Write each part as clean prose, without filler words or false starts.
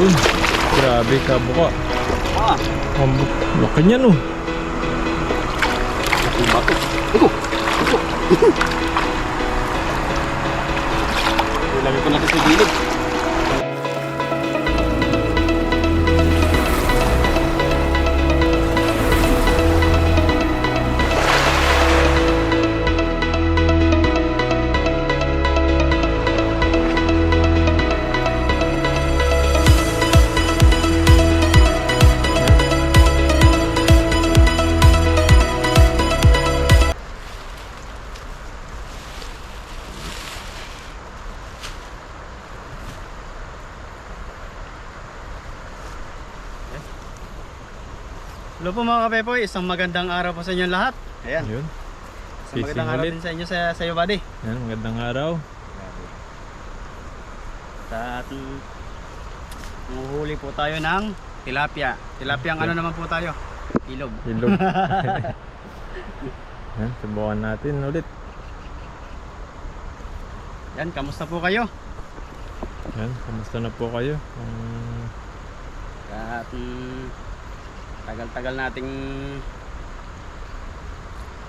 Yun. Grabe ka buka. Ah, Ang laki niya no. yung bato. Ito. Ilagay ko natin sa gilid. Hello po mga kapepoy, isang magandang araw po sa inyo lahat. Ayan, Yun. isang magandang Fishing araw ulit. din sa inyo sa iyo buddy. Yan, magandang araw. At manguhuli po tayo ng tilapia. Tilapia ang ano naman po tayo? Ilog. Ilog. Yan, subukan natin ulit. Yan, kamusta po kayo? Yan, kamusta na po kayo? At tagal-tagal nating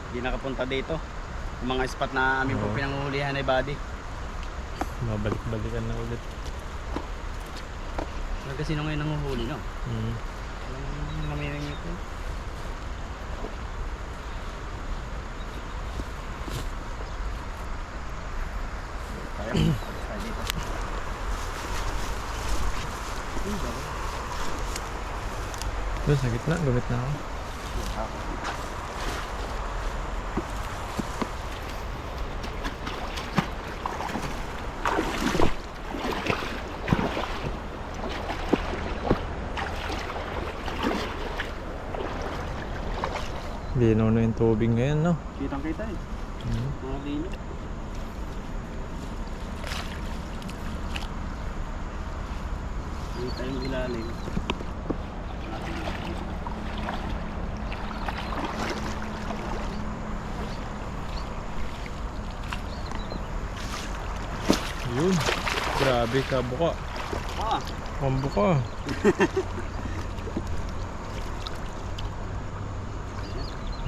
hindi nakapunta dito. Yung mga spot na amin po Oo. pinanguhulihan ay buddy. Babalik-balikan na ulit. Kasi sino ngayon nanguhuli, no? Walang mamiringi ko. Tayo, alis tayo dito. Doon sa gitna, gamit na ako. Linaw na yung tubig ngayon, no? Kitang kita eh. Mga lino. Kita yung ilalim. Yun. Grabe ka buka. Ah, Ang buka.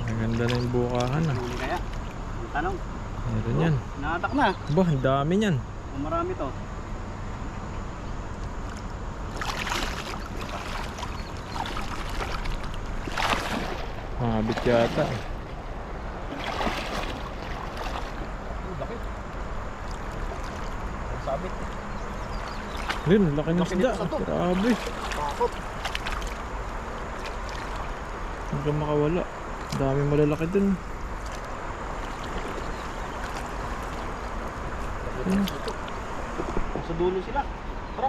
Maganda na yung bukahan ah. huli kaya? Ang tanong. Meron yan. Nakatak na. Ba, ang dami yan. Kung marami to. Mabit yata eh. Bakit? Sabit. Rin, laki ng Laki isda. nito sa to. Grabe. Bakot. Hanggang makawala. Dami malalaki dun. Sa dulo sila. Tara.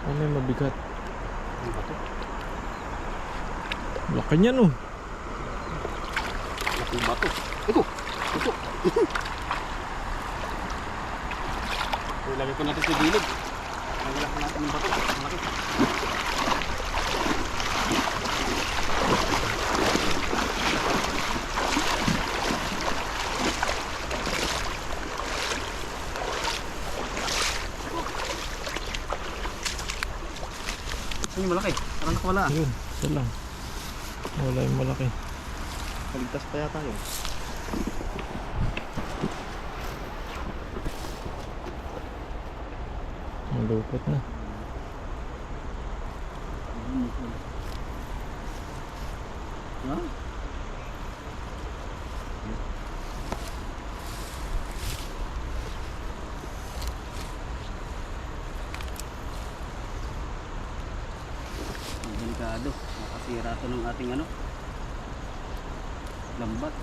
Ano yung mabigat? Ano ba to? Laki niya no. Laking bato. Ito. Ilagay ko natin sa gilid. Ilagay ko natin yung bato. Malaki. Ano yung malaki? Parang nakawala. Yun, isa lang. Wala yung malaki. Kaligtas pa yata yun. Malupot na. Ha? Delikado. Makasira to ng ating ano. Lambat.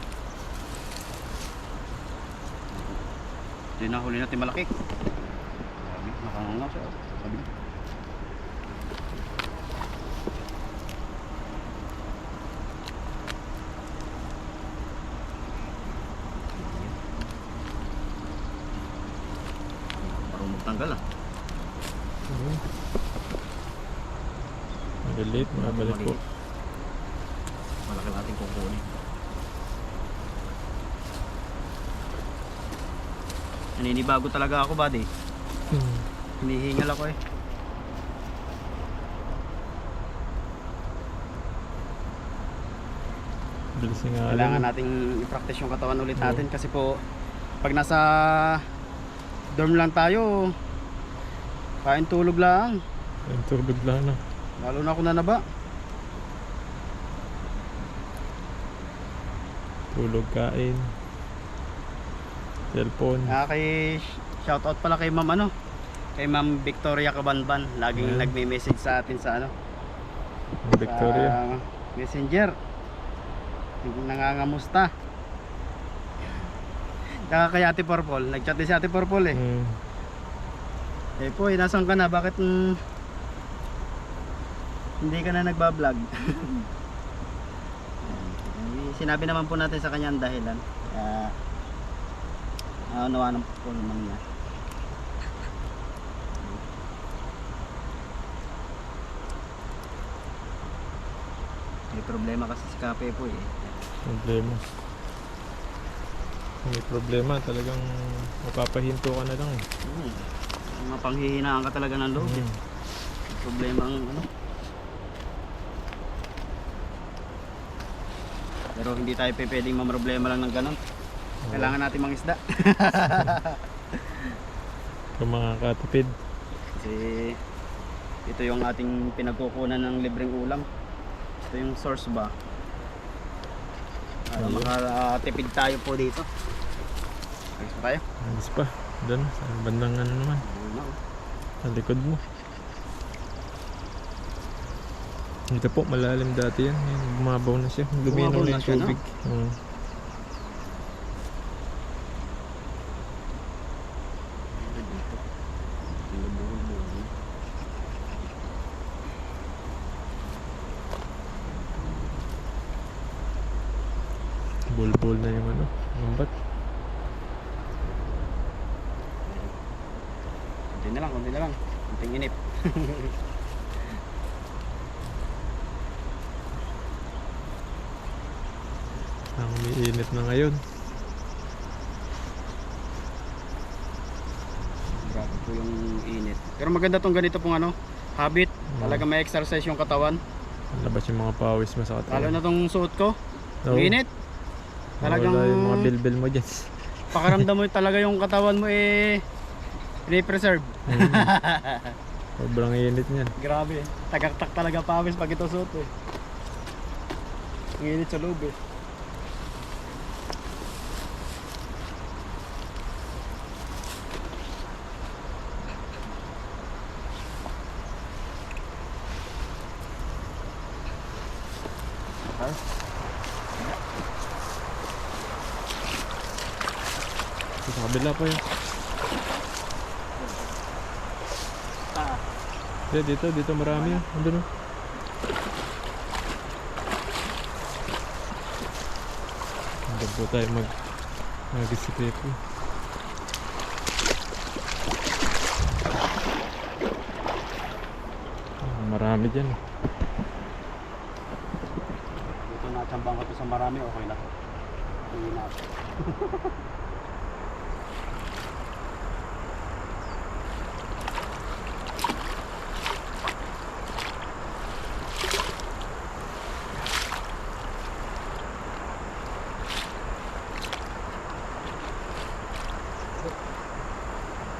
Ito yung nahuli natin malaki. Grabe, nakanganga siya. Sabi niya. Parang magtanggal ah. Yun. Maliliit, mabalik po. Malaki natin kukunin. Naninibago talaga ako, buddy. Hinihingal ako eh. Bilis nga. Kailangan nating i-practice yung katawan ulit natin kasi po pag nasa dorm lang tayo, kain tulog lang. Yung tulog lang na. Lalo na ako nanaba. Tulog, kain. Cellphone. Shoutout pala kay Ma'am kay Ma'am Victoria Cabanban. Laging Ayan. nagme-message sa atin sa Victoria. sa Messenger. Nangangamusta. Kaya kay Ate Purple, nagchat din si Ate Purple eh. Eh po, nasan ka na? Bakit hindi ka na nagbablog? Sinabi naman po natin sa kanya ang dahilan. Kaya nawa ng po naman niya. May problema kasi si Kape po eh. Problema. Kung may problema, talagang mapapahinto ka na lang eh. Mapanghihinaan ka talaga ng loob eh. Problema ang Pero hindi tayo pwedeng mamroblema lang ng ganon. Kailangan natin mangisda. Kung mga katipid. Kasi ito yung ating pinagkukunan ng libreng ulam. Ito yung source ba. Para makatipid tayo po dito. Ayos pa tayo. Alis pa. Doon, sa bandang ano naman. Sa likod mo. Dito po, malalim dati yan. Yan, bumabaw na siya. Luminaw Bumabaw na na yung siya, no? tubig. Bulbul na yung lambat. Konti na lang. Konting inip. Ang umiinit na ngayon. Grabe po yung init. Pero maganda tong ganito pong habit. Talaga may exercise yung katawan. Labas yung mga pawis mo sa Lalo katawan. na tong suot ko. Oo. Ang init. Talagang Wala yung mga bilbil mo dyan. pakaramdam mo talaga yung katawan mo i-preserve. Sobrang init niyan. Grabe. Tagaktak talaga pawis pag ito suot eh. Ang init sa loob eh. Sa kabila pa yun. Dito marami yun. Andun o. Andun po tayo mag-isipepo. Marami dyan. Dito natambang ko to sa marami, okay lang. Hindi na.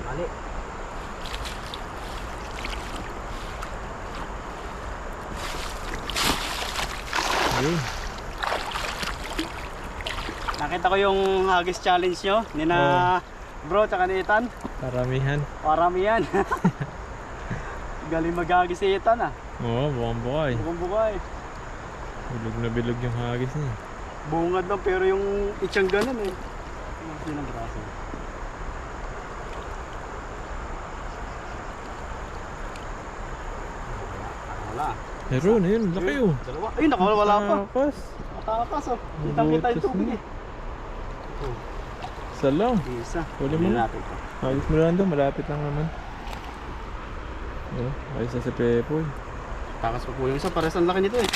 Mali. Yun. Nakita ko yung hagis challenge nyo ni na bro tsaka ni Ethan. Karamihan. Parami yan. Galing maghagis si Ethan ah. Oo, bukhang bukay. Bukong bukay. Bilog na bilog yung hagis niya. Bungad lang pero yung itsang ganun eh. Yun ang braso. Wala. Meron, ayun, laki oh. Dalawa. Ayun, nakawala pa. Takas. Matakas oh. Kitang-kita yung tubig eh. Isa lang. Isa. Huli mo na. natin ito. Hagis mo lang doon, malapit lang naman. Ayos na si Pepo. Takas pa po yung isa. Pares ang laki nito eh.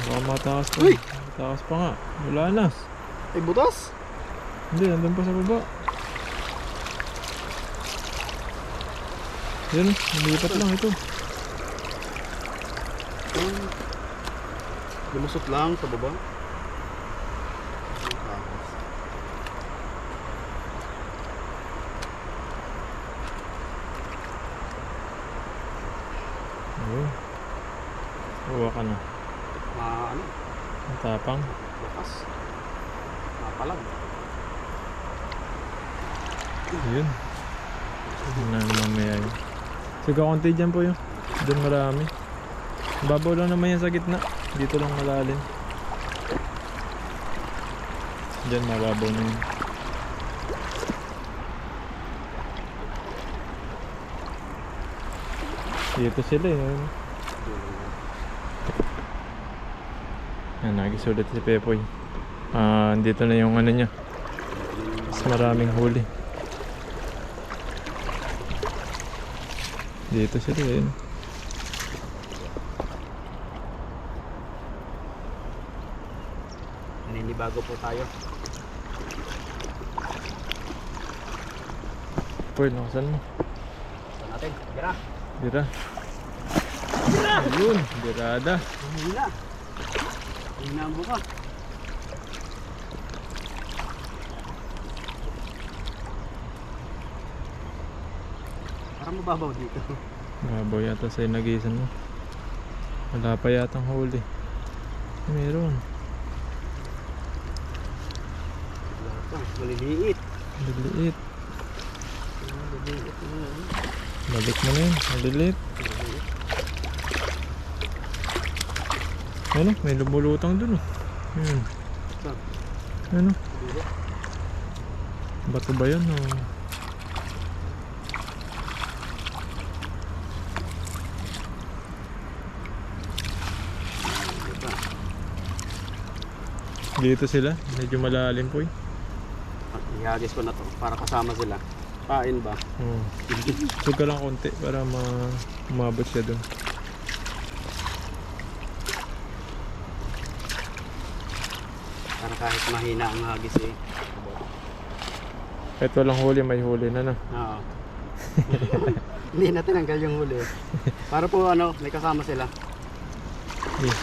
Baka matakas pa. Uy! Matakas pa nga. Wala na. Ay, butas. Hindi, nandun pa sa baba. Yun, lumipat lang ito. Lumusot lang sa baba. Ayun. Uwa ka na. Ano? Matapang. Bukas. Mapalag. Ayun. Yun na mamaya yun. Sige, konti dyan po yun. Doon marami. Babaw lang naman yan sa gitna. Dito lang malalim. Diyan mababaw na yun. Dito sila eh. Ayun. Yan, nagisulit si Pepoy. Dito na yung ano niya. Mas maraming huli. Dito sila eh. Naninibago po tayo. Pepoy, lakasan mo. Saan natin? Tira. Dira. Ayun, dirada. Hila. Hila ang buka. Parang mababaw dito. Babaw yata sa inagisan mo. Wala pa yatang huli. Meron. Wala pa. Maliliit. Maliliit. Maliliit. Balik mo na yun. Maliliit. Ano? May lumulutang dun oh. Yun. Saan? Ano? Dito. Bato ba yun? Oh? Dito sila. Medyo malalim po eh. Ihagis ko na to para kasama sila. Pain ba? Oh. Sug ka lang konti para umabot siya dun. Para kahit mahina ang hagis eh. Kahit walang huli, may huli na na. Oo. Hindi na tinanggal yung huli. Para po ano, may kasama sila. Okay.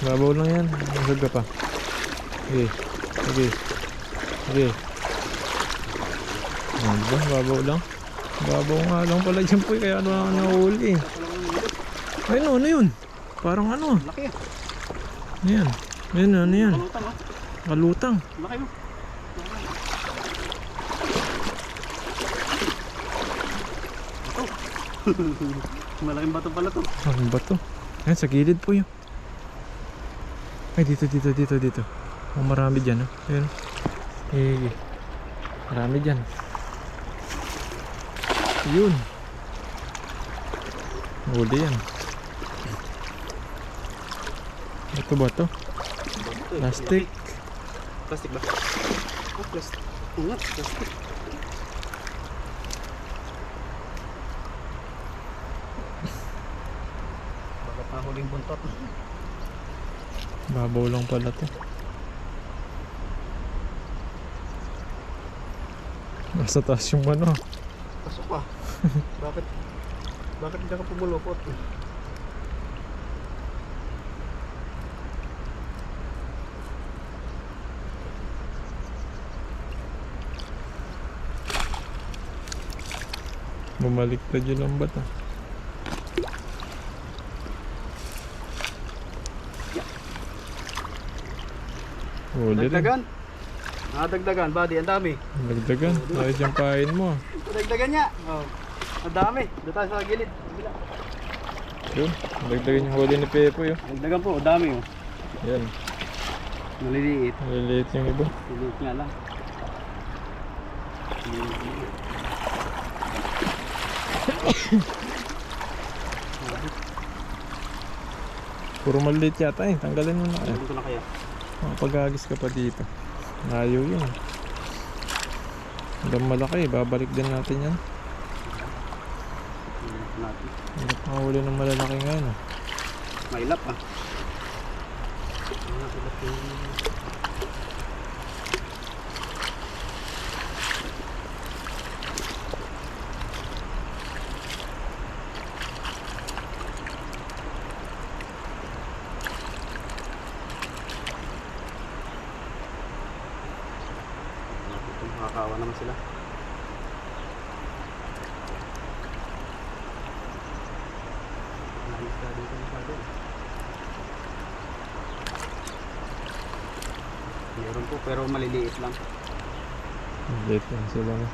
Babaw lang yan. Masag ka pa. Okay. Okay. Okay. Ano ba? Babaw lang. Babaw nga lang pala dyan po. Kaya ano ang nahuli. Ay no, ano yun? Parang ano. Laki ah. Ano yan? Ano yan? Kalutang ah. Kalutang. Laki oh. Malaking bato pala to. Ano ba to? Ayan, sa gilid po yun. Ay, dito. Oh, marami dyan, oh. Ayan. Eh, marami dyan. Yun. Huli yan. Ito ba to? Plastic. Plastic ba? Oh, plastic. Ingat, plastic. Bakit na huling buntot? Babaw lang pala to. Nasa taas yung ano. Pasok pa. Bakit hindi ka pumulupot? Bumaliktad yun ang bata. Huli rin. Dagdagan. Dagdagan, buddy, ang dami. Dagdagan. Ayos yung kain mo. Dagdagan niya. Oh. Ang dami. Doon tayo sa gilid. Kabila. Yun. Dagdagan yung huli ni Pepo yun. Dagdagan po, ang dami oh. Yan. Maliliit. Maliliit yung iba. Maliliit nga lang. Puro maliliit yata eh. Tanggalin mo na. Ano ko na kaya? Pag-agis ka pa dito. Ayaw yun. Hanggang malaki. Babalik din natin yan. Natin. Hirap mahuli ng malalaki ngayon. Ah. Mailap ah. Mailap yung... Nakakawa naman sila. Ayos ka dito masyado. Meron po pero maliliit lang. Late lang sila na.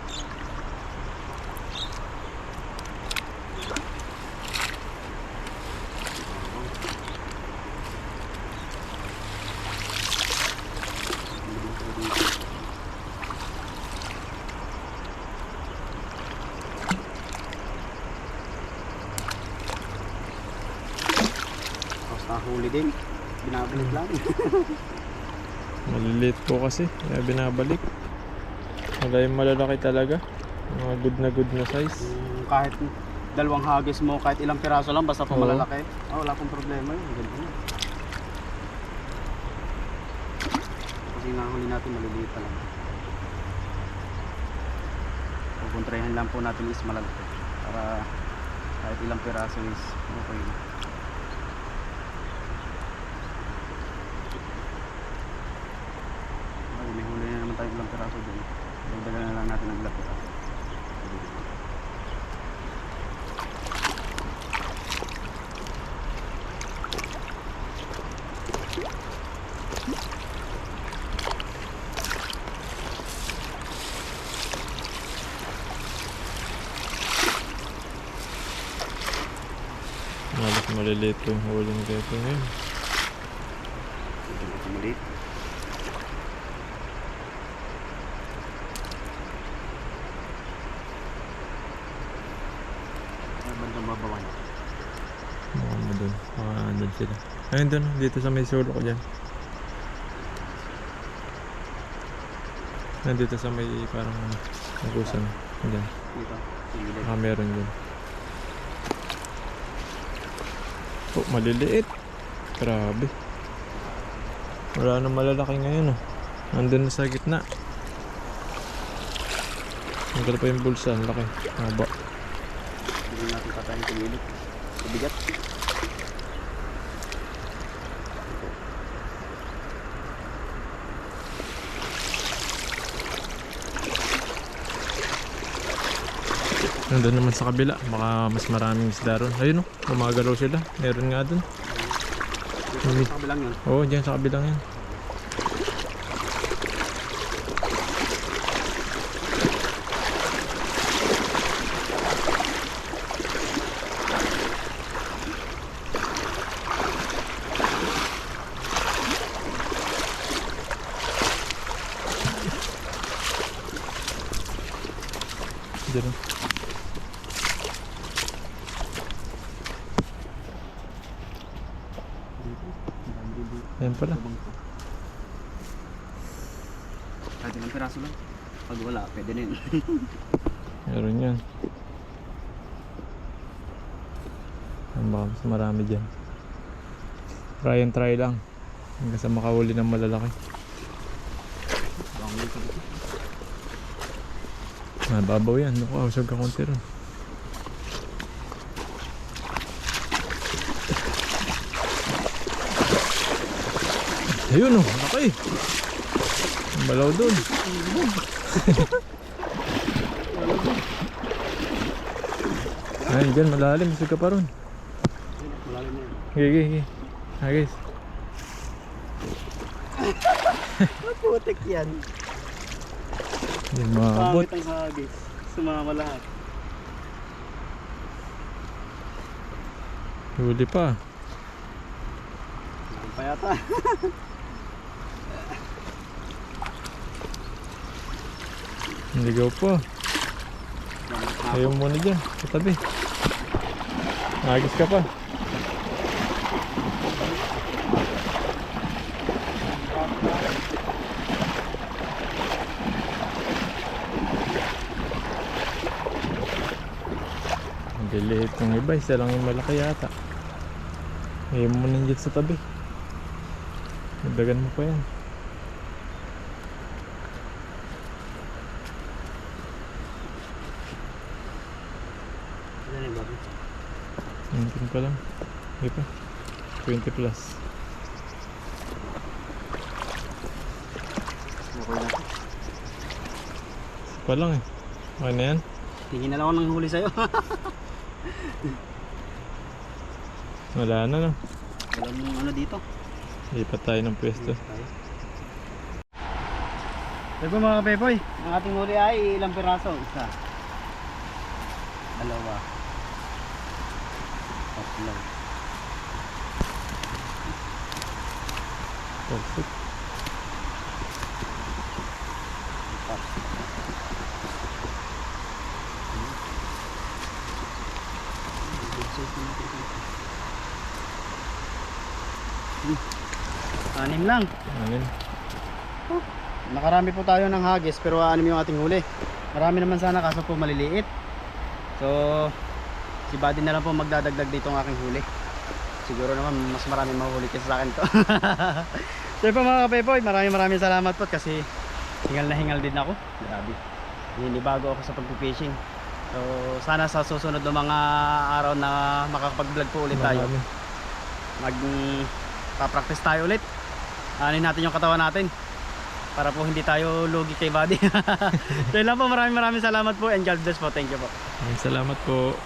Tapos nahuli din. Binabalik lang. Maliliit po kasi, kaya binabalik. Wala yung malalaki talaga. Mga good na size. Kahit dalawang hagis mo, kahit ilang piraso lang, basta pa Oo. malalaki. Wala pong problema yun. Ganun na. Kasi nahuli natin maliliit talaga. Pupuntrahan lang po natin is malalaki. Para kahit ilang piraso is okay na. Ay, may huli na naman tayo ilang piraso dun. Dagdagan na lang natin ang ilang piraso. Halos maliliit po yung huli ni Pepe ngayon. Ito maliit. Ay, bandang babawa niya. Mga mo dun. Andun sila. Ayun dun, dito sa may sulok dyan. Nandito sa may parang nagusan. Dyan. Dito. Tingilid. Meron dyan. Oh, maliliit. Grabe. Wala nang malalaki ngayon, oh. Nandun na sa gitna. Nagkala pa yung bulsa. Ang laki. Haba. Hindi natin patayin tingilid. Bigat. Nandun naman sa kabila. Baka mas maraming isda ron. Ayun, oh. Gumagalaw sila. Meron nga dun. Dito sa kabilang yun. Oo, dyan sa kabilang yan. Dyan, oh. Ayan pala. Kahit ilang piraso lang. Pag wala, pwede na yun. Meron yan. Ang baka mas marami dyan. Try and try lang. Hanggang sa makahuli ng malalaki. Mababaw yan. Usog ka konti ron. Ayun, oh, laki. Ang balaw dun. Ay, dyan malalim. Usog ka pa ron. Malalim na yun. Okay. Hi guys. Putik yan. Hindi maabot. Pangit ang hagis. Sumama lahat. Huli pa. Meron pa yata. Naligaw pa. Ayaw muna dyan. Sa tabi. Agis ka pa. Diliit yung iba, isa lang yung malaki yata. Ngayon mo nang dyan sa tabi. Nagdagan mo pa yan. Ano yung babi? Nandiyan pa lang. Hindi pa. 20 plus. Okay na. pa lang eh. Okay na yan. Tingin na lang ako ng huli sa'yo. Wala na no. Walang ano dito. Lipat tayo ng pwesto. Diba mga kapepoy, ang ating huli ay ilang piraso? Isa, dalawa, tatlo, Perfect. apat. Anim lang. Anin. Nakarami po tayo ng hagis pero anim yung ating huli. Marami naman sana kaso po maliliit. So si Buddy na lang po magdadagdag dito ang aking huli. Siguro naman mas marami mahuli kaysa sa akin to. So po mga kapepoy, maraming salamat po kasi hingal na hingal din ako. Grabe. Ninibago ako sa pagpipishing. So sana sa susunod ng mga araw na makakapag-vlog po ulit tayo. Magpa-practice tayo ulit. Anin natin yung katawan natin para po hindi tayo lugi kay Buddy. So yun lang po, maraming salamat po and God bless po. Thank you po. Salamat po.